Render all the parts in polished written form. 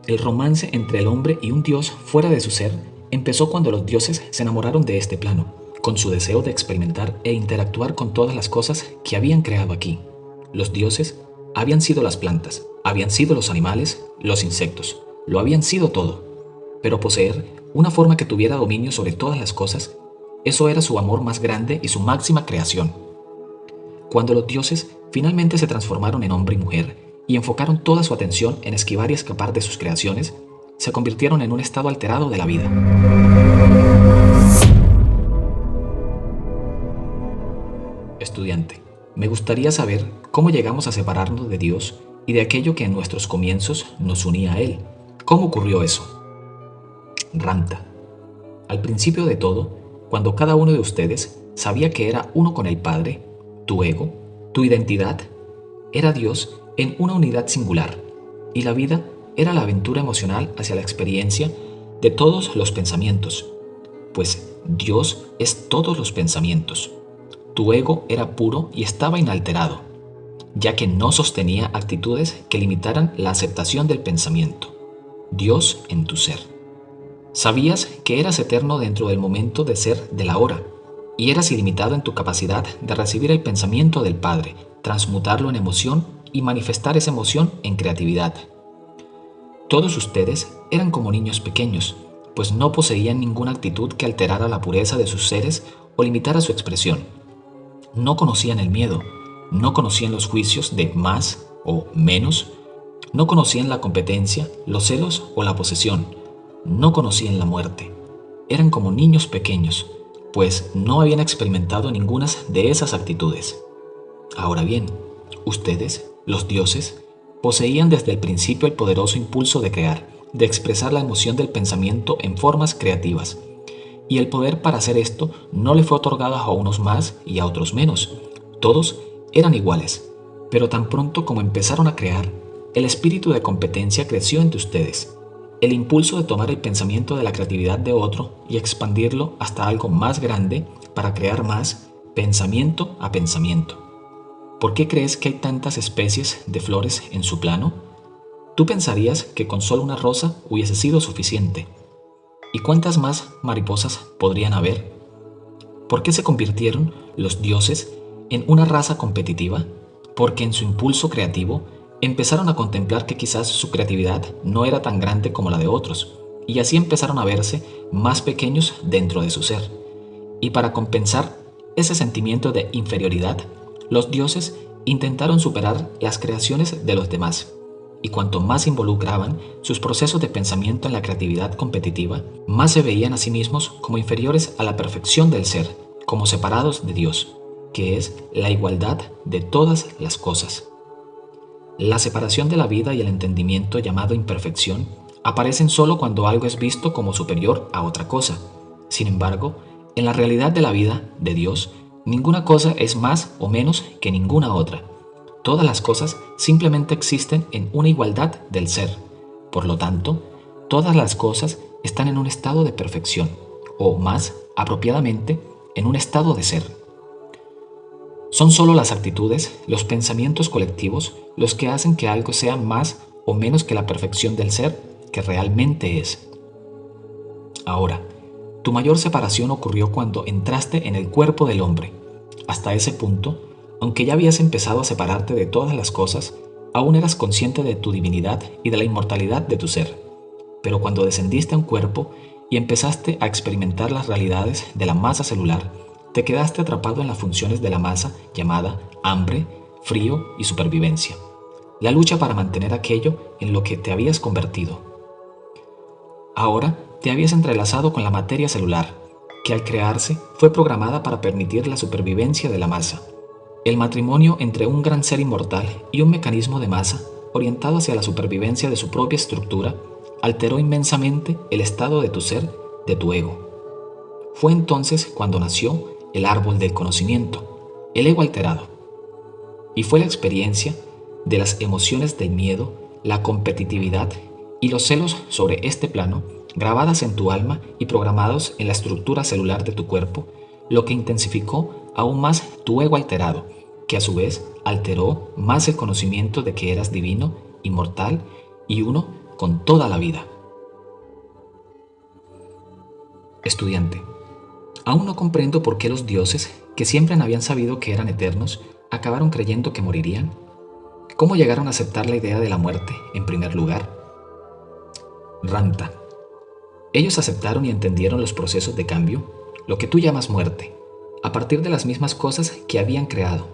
El romance entre el hombre y un dios fuera de su ser empezó cuando los dioses se enamoraron de este plano, con su deseo de experimentar e interactuar con todas las cosas que habían creado aquí. Los dioses habían sido las plantas, habían sido los animales, los insectos, lo habían sido todo. Pero poseer una forma que tuviera dominio sobre todas las cosas, eso era su amor más grande y su máxima creación. Cuando los dioses finalmente se transformaron en hombre y mujer y enfocaron toda su atención en esquivar y escapar de sus creaciones, se convirtieron en un estado alterado de la vida. Estudiante, me gustaría saber cómo llegamos a separarnos de Dios y de aquello que en nuestros comienzos nos unía a Él. ¿Cómo ocurrió eso? Ranta. Al principio de todo, cuando cada uno de ustedes sabía que era uno con el Padre, tu ego, tu identidad, era Dios en una unidad singular, y la vida era la aventura emocional hacia la experiencia de todos los pensamientos, pues Dios es todos los pensamientos. Tu ego era puro y estaba inalterado, ya que no sostenía actitudes que limitaran la aceptación del pensamiento. Dios en tu ser. Sabías que eras eterno dentro del momento de ser de la hora, y eras ilimitado en tu capacidad de recibir el pensamiento del Padre, transmutarlo en emoción y manifestar esa emoción en creatividad. Todos ustedes eran como niños pequeños, pues no poseían ninguna actitud que alterara la pureza de sus seres o limitara su expresión. No conocían el miedo, no conocían los juicios de más o menos, no conocían la competencia, los celos o la posesión, no conocían la muerte. Eran como niños pequeños, pues no habían experimentado ninguna de esas actitudes. Ahora bien, ustedes, los dioses, poseían desde el principio el poderoso impulso de crear, de expresar la emoción del pensamiento en formas creativas. Y el poder para hacer esto no le fue otorgado a unos más y a otros menos. Todos eran iguales, pero tan pronto como empezaron a crear, el espíritu de competencia creció entre ustedes. El impulso de tomar el pensamiento de la creatividad de otro y expandirlo hasta algo más grande para crear más, pensamiento a pensamiento. ¿Por qué crees que hay tantas especies de flores en su plano? Tú pensarías que con solo una rosa hubiese sido suficiente. ¿Y cuántas más mariposas podrían haber? ¿Por qué se convirtieron los dioses en una raza competitiva? Porque en su impulso creativo empezaron a contemplar que quizás su creatividad no era tan grande como la de otros, y así empezaron a verse más pequeños dentro de su ser. Y para compensar ese sentimiento de inferioridad, los dioses intentaron superar las creaciones de los demás, y cuanto más involucraban sus procesos de pensamiento en la creatividad competitiva, más se veían a sí mismos como inferiores a la perfección del ser, como separados de Dios, que es la igualdad de todas las cosas. La separación de la vida y el entendimiento llamado imperfección aparecen solo cuando algo es visto como superior a otra cosa. Sin embargo, en la realidad de la vida de Dios, ninguna cosa es más o menos que ninguna otra. Todas las cosas simplemente existen en una igualdad del ser. Por lo tanto, todas las cosas están en un estado de perfección, o más apropiadamente, en un estado de ser. Son solo las actitudes, los pensamientos colectivos, los que hacen que algo sea más o menos que la perfección del ser que realmente es. Ahora, tu mayor separación ocurrió cuando entraste en el cuerpo del hombre. Hasta ese punto, aunque ya habías empezado a separarte de todas las cosas, aún eras consciente de tu divinidad y de la inmortalidad de tu ser. Pero cuando descendiste a un cuerpo y empezaste a experimentar las realidades de la masa celular, te quedaste atrapado en las funciones de la masa llamada hambre, frío y supervivencia. La lucha para mantener aquello en lo que te habías convertido. Ahora te habías entrelazado con la materia celular, que al crearse fue programada para permitir la supervivencia de la masa. El matrimonio entre un gran ser inmortal y un mecanismo de masa orientado hacia la supervivencia de su propia estructura alteró inmensamente el estado de tu ser, de tu ego. Fue entonces cuando nació el árbol del conocimiento, el ego alterado. Y fue la experiencia de las emociones del miedo, la competitividad y los celos sobre este plano, grabadas en tu alma y programados en la estructura celular de tu cuerpo, lo que intensificó aún más tu ego alterado, que a su vez alteró más el conocimiento de que eras divino, inmortal y uno con toda la vida. Estudiante, aún no comprendo por qué los dioses, que siempre habían sabido que eran eternos, acabaron creyendo que morirían. ¿Cómo llegaron a aceptar la idea de la muerte en primer lugar? Ranta, ellos aceptaron y entendieron los procesos de cambio, lo que tú llamas muerte, a partir de las mismas cosas que habían creado.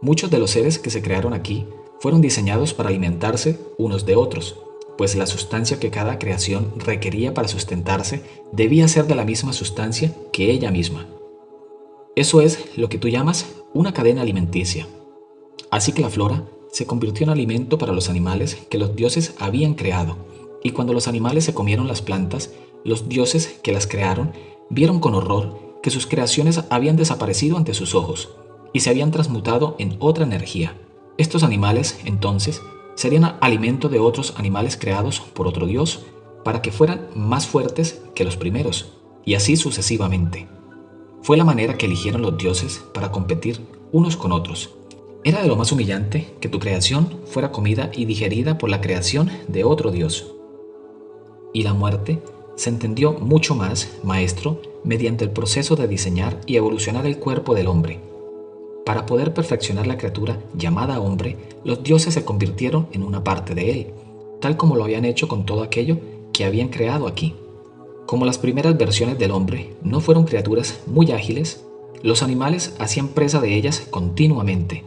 Muchos de los seres que se crearon aquí fueron diseñados para alimentarse unos de otros, pues la sustancia que cada creación requería para sustentarse debía ser de la misma sustancia que ella misma. Eso es lo que tú llamas una cadena alimenticia. Así que la flora se convirtió en alimento para los animales que los dioses habían creado, y cuando los animales se comieron las plantas, los dioses que las crearon vieron con horror que sus creaciones habían desaparecido ante sus ojos y se habían transmutado en otra energía. Estos animales, entonces, serían alimento de otros animales creados por otro dios para que fueran más fuertes que los primeros, y así sucesivamente. Fue la manera que eligieron los dioses para competir unos con otros. Era de lo más humillante que tu creación fuera comida y digerida por la creación de otro dios. Y la muerte se entendió mucho más, maestro, mediante el proceso de diseñar y evolucionar el cuerpo del hombre. Para poder perfeccionar la criatura llamada hombre, los dioses se convirtieron en una parte de él, tal como lo habían hecho con todo aquello que habían creado aquí. Como las primeras versiones del hombre no fueron criaturas muy ágiles, los animales hacían presa de ellas continuamente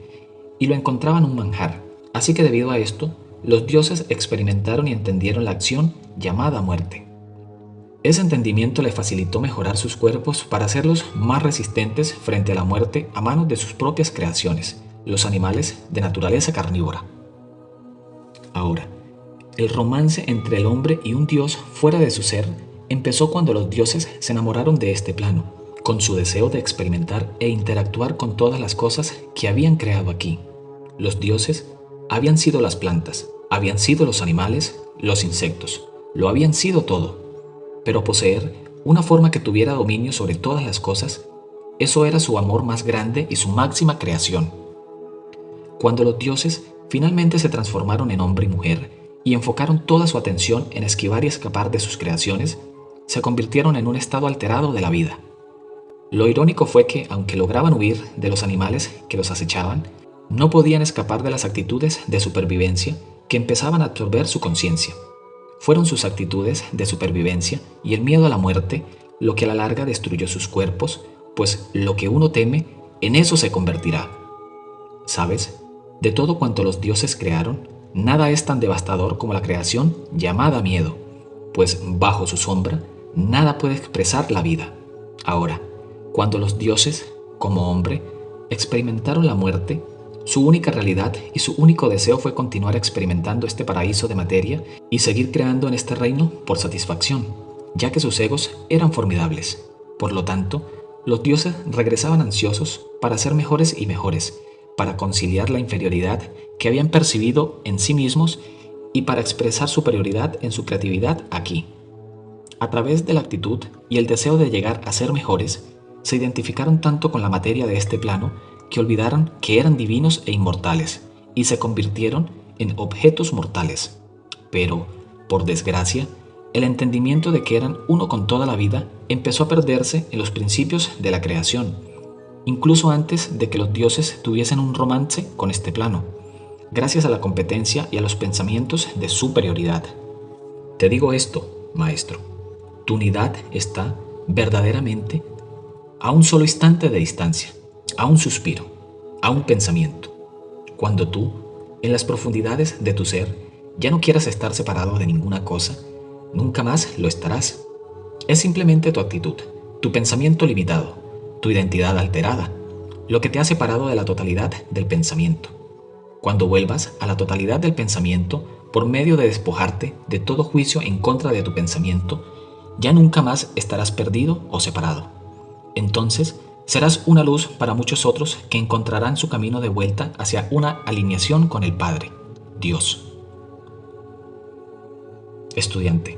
y lo encontraban un manjar. Así que debido a esto, los dioses experimentaron y entendieron la acción llamada muerte. Ese entendimiento le facilitó mejorar sus cuerpos para hacerlos más resistentes frente a la muerte a manos de sus propias creaciones, los animales de naturaleza carnívora. Ahora, el romance entre el hombre y un dios fuera de su ser empezó cuando los dioses se enamoraron de este plano, con su deseo de experimentar e interactuar con todas las cosas que habían creado aquí. Los dioses habían sido las plantas, habían sido los animales, los insectos, lo habían sido todo. Pero poseer una forma que tuviera dominio sobre todas las cosas, eso era su amor más grande y su máxima creación. Cuando los dioses finalmente se transformaron en hombre y mujer y enfocaron toda su atención en esquivar y escapar de sus creaciones, se convirtieron en un estado alterado de la vida. Lo irónico fue que, aunque lograban huir de los animales que los acechaban, no podían escapar de las actitudes de supervivencia que empezaban a absorber su conciencia. Fueron sus actitudes de supervivencia y el miedo a la muerte lo que a la larga destruyó sus cuerpos, pues lo que uno teme, en eso se convertirá. ¿Sabes? De todo cuanto los dioses crearon, nada es tan devastador como la creación llamada miedo, pues bajo su sombra nada puede expresar la vida. Ahora, cuando los dioses, como hombre, experimentaron la muerte, su única realidad y su único deseo fue continuar experimentando este paraíso de materia y seguir creando en este reino por satisfacción, ya que sus egos eran formidables. Por lo tanto, los dioses regresaban ansiosos para ser mejores y mejores, para conciliar la inferioridad que habían percibido en sí mismos y para expresar superioridad en su creatividad aquí. A través de la actitud y el deseo de llegar a ser mejores, se identificaron tanto con la materia de este plano que olvidaron que eran divinos e inmortales y se convirtieron en objetos mortales. Pero, por desgracia, el entendimiento de que eran uno con toda la vida empezó a perderse en los principios de la creación, incluso antes de que los dioses tuviesen un romance con este plano, gracias a la competencia y a los pensamientos de superioridad. Te digo esto, maestro, tu unidad está verdaderamente a un solo instante de distancia, a un suspiro, a un pensamiento. Cuando tú, en las profundidades de tu ser, ya no quieras estar separado de ninguna cosa, nunca más lo estarás. Es simplemente tu actitud, tu pensamiento limitado, tu identidad alterada, lo que te ha separado de la totalidad del pensamiento. Cuando vuelvas a la totalidad del pensamiento, por medio de despojarte de todo juicio en contra de tu pensamiento, ya nunca más estarás perdido o separado. Entonces, serás una luz para muchos otros que encontrarán su camino de vuelta hacia una alineación con el Padre, Dios. Estudiante.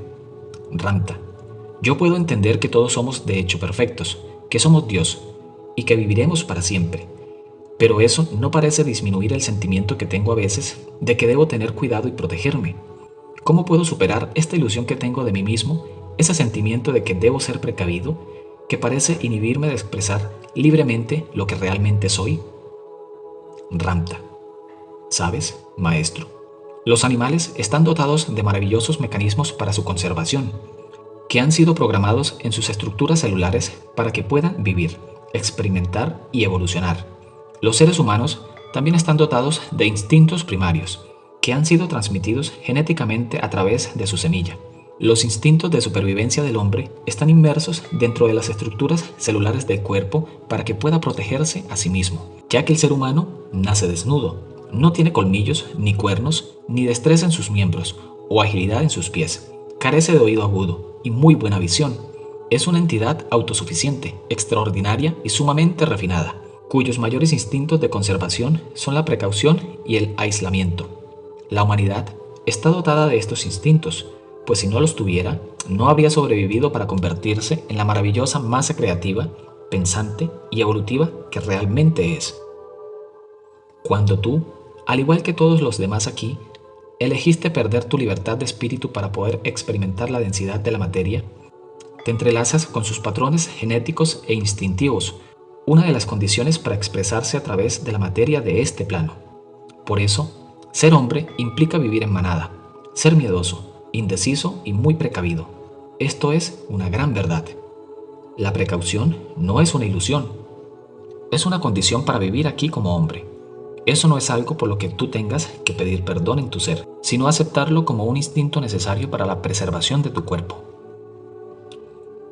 Ranta. Yo puedo entender que todos somos de hecho perfectos, que somos Dios y que viviremos para siempre. Pero eso no parece disminuir el sentimiento que tengo a veces de que debo tener cuidado y protegerme. ¿Cómo puedo superar esta ilusión que tengo de mí mismo, ese sentimiento de que debo ser precavido, que parece inhibirme de expresar libremente lo que realmente soy? Ramta. ¿Sabes, maestro? Los animales están dotados de maravillosos mecanismos para su conservación, que han sido programados en sus estructuras celulares para que puedan vivir, experimentar y evolucionar. Los seres humanos también están dotados de instintos primarios, que han sido transmitidos genéticamente a través de su semilla. Los instintos de supervivencia del hombre están inmersos dentro de las estructuras celulares del cuerpo para que pueda protegerse a sí mismo, ya que el ser humano nace desnudo, no tiene colmillos, ni cuernos, ni destreza en sus miembros o agilidad en sus pies. Carece de oído agudo y muy buena visión. Es una entidad autosuficiente, extraordinaria y sumamente refinada, cuyos mayores instintos de conservación son la precaución y el aislamiento. La humanidad está dotada de estos instintos, pues si no los tuviera, no habría sobrevivido para convertirse en la maravillosa masa creativa, pensante y evolutiva que realmente es. Cuando tú, al igual que todos los demás aquí, elegiste perder tu libertad de espíritu para poder experimentar la densidad de la materia, te entrelazas con sus patrones genéticos e instintivos, una de las condiciones para expresarse a través de la materia de este plano. Por eso, ser hombre implica vivir en manada, ser miedoso, indeciso y muy precavido. Esto es una gran verdad. La precaución no es una ilusión, es una condición para vivir aquí como hombre. Eso no es algo por lo que tú tengas que pedir perdón en tu ser, sino aceptarlo como un instinto necesario para la preservación de tu cuerpo.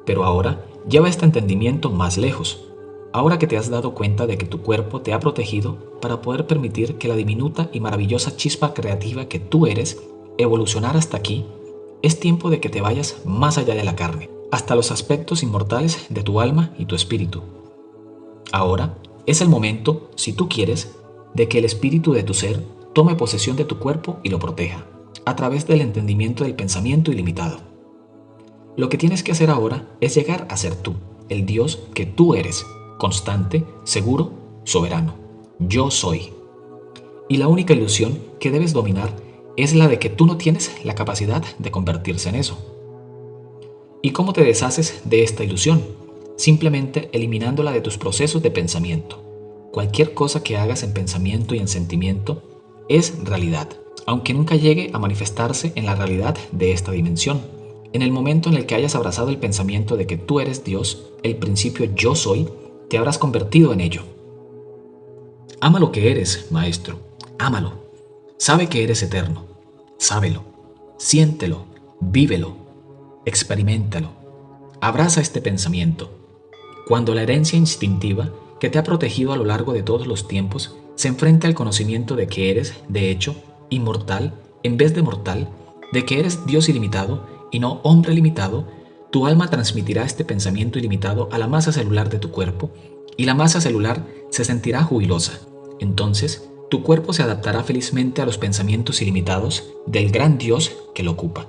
Pero ahora lleva este entendimiento más lejos. Ahora que te has dado cuenta de que tu cuerpo te ha protegido para poder permitir que la diminuta y maravillosa chispa creativa que tú eres evolucionara hasta aquí, es tiempo de que te vayas más allá de la carne, hasta los aspectos inmortales de tu alma y tu espíritu. Ahora es el momento, si tú quieres, de que el espíritu de tu ser tome posesión de tu cuerpo y lo proteja, a través del entendimiento del pensamiento ilimitado. Lo que tienes que hacer ahora es llegar a ser tú, el Dios que tú eres, constante, seguro, soberano. Yo soy. Y la única ilusión que debes dominar es la de que tú no tienes la capacidad de convertirse en eso. ¿Y cómo te deshaces de esta ilusión? Simplemente eliminándola de tus procesos de pensamiento. Cualquier cosa que hagas en pensamiento y en sentimiento es realidad, aunque nunca llegue a manifestarse en la realidad de esta dimensión. En el momento en el que hayas abrazado el pensamiento de que tú eres Dios, el principio yo soy, te habrás convertido en ello. Ama lo que eres, maestro. Ámalo. Sabe que eres eterno. Sábelo. Siéntelo. Vívelo. Experiméntalo. Abraza este pensamiento. Cuando la herencia instintiva que te ha protegido a lo largo de todos los tiempos se enfrenta al conocimiento de que eres, de hecho, inmortal en vez de mortal, de que eres Dios ilimitado y no hombre limitado, tu alma transmitirá este pensamiento ilimitado a la masa celular de tu cuerpo y la masa celular se sentirá jubilosa. Entonces, tu cuerpo se adaptará felizmente a los pensamientos ilimitados del gran Dios que lo ocupa.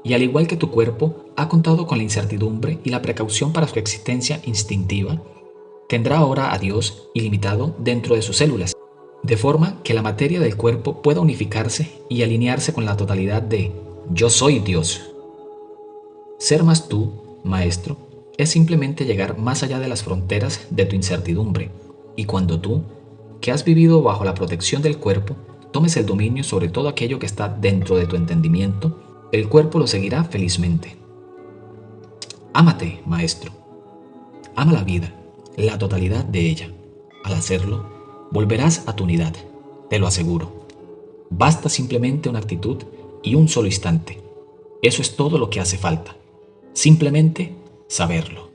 Y al igual que tu cuerpo ha contado con la incertidumbre y la precaución para su existencia instintiva, tendrá ahora a Dios ilimitado dentro de sus células, de forma que la materia del cuerpo pueda unificarse y alinearse con la totalidad de Yo soy Dios. Ser más tú, maestro, es simplemente llegar más allá de las fronteras de tu incertidumbre, y cuando tú, que has vivido bajo la protección del cuerpo, tomes el dominio sobre todo aquello que está dentro de tu entendimiento, el cuerpo lo seguirá felizmente. Ámate, maestro. Ama la vida, la totalidad de ella. Al hacerlo, volverás a tu unidad, te lo aseguro. Basta simplemente una actitud y un solo instante. Eso es todo lo que hace falta. Simplemente saberlo.